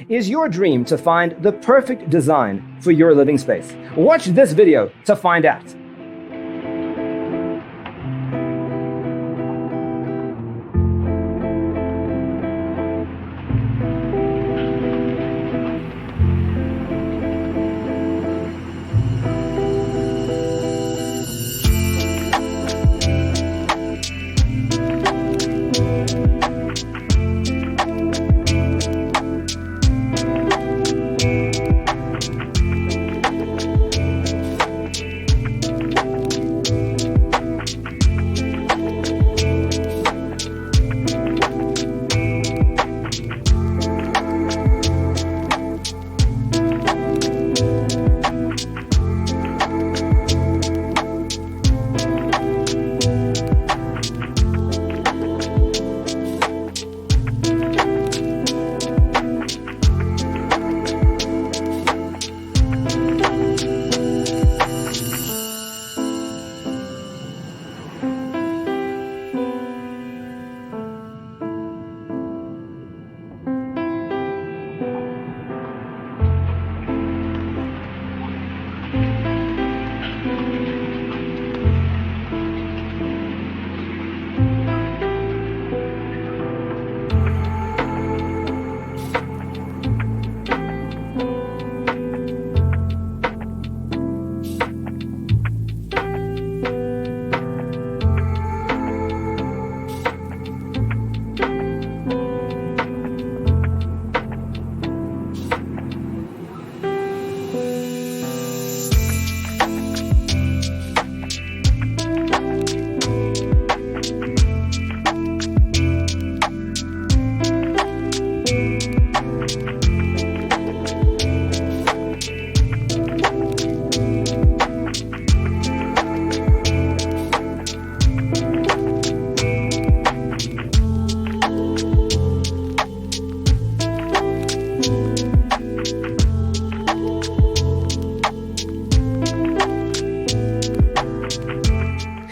Is your dream to find the perfect design for your living space? Watch this video to find out.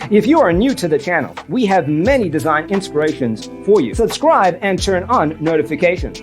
If you are new to the channel, we have many design inspirations for you. Subscribe and turn on notifications.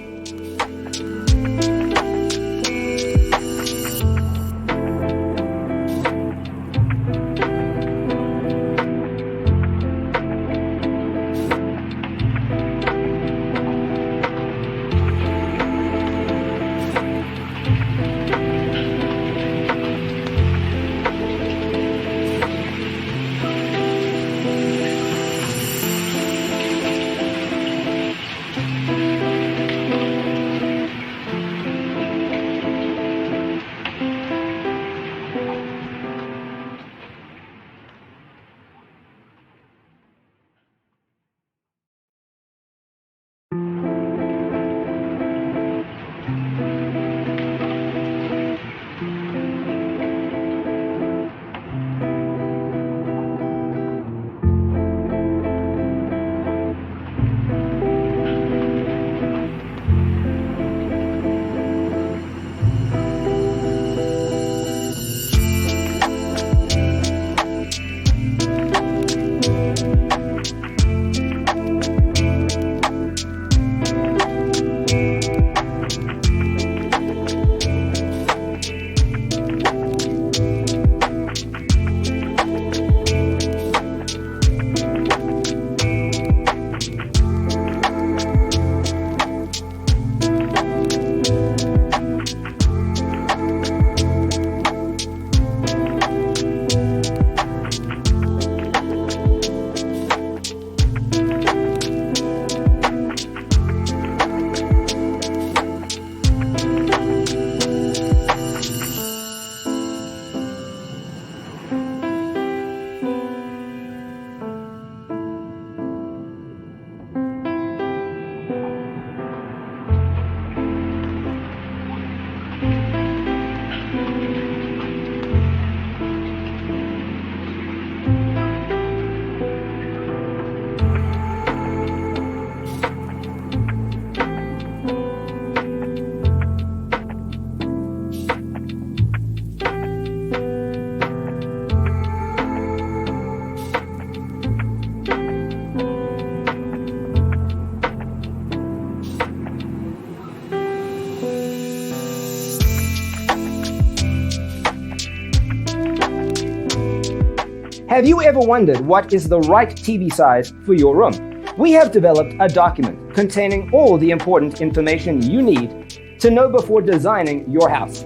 Have you ever wondered what is the right TV size for your room? We have developed a document containing all the important information you need to know before designing your house.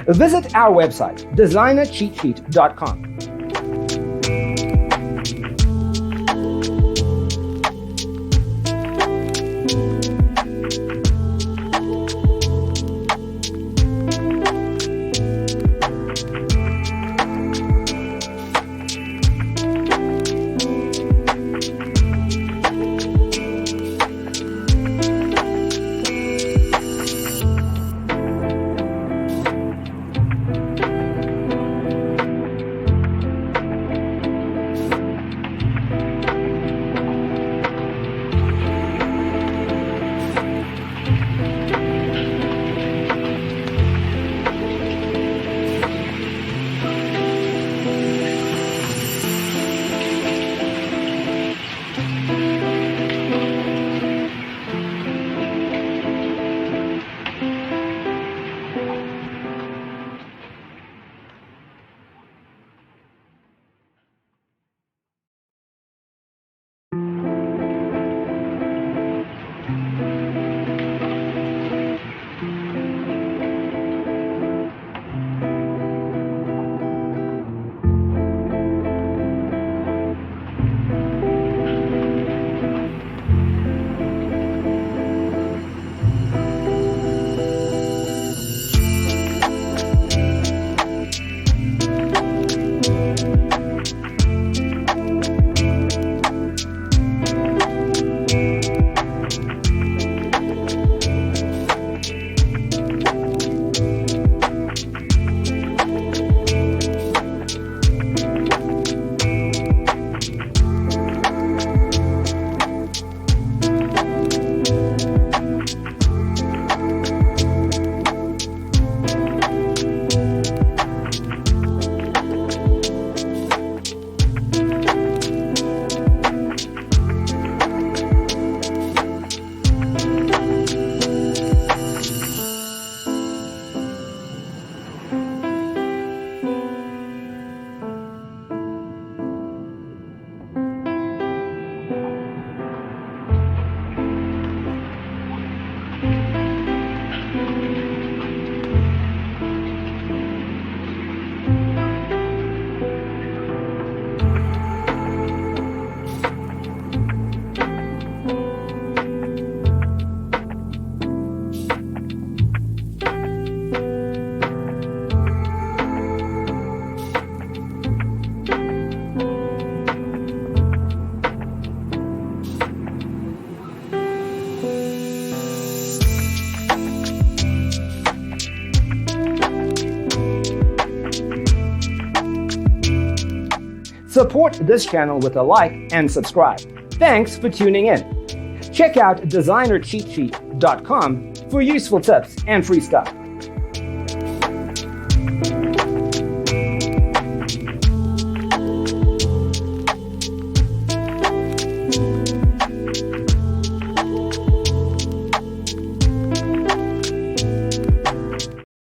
Visit our website, designercheatsheet.com. Support this channel with a like and subscribe. Thanks for tuning in. Check out designercheatsheet.com for useful tips and free stuff.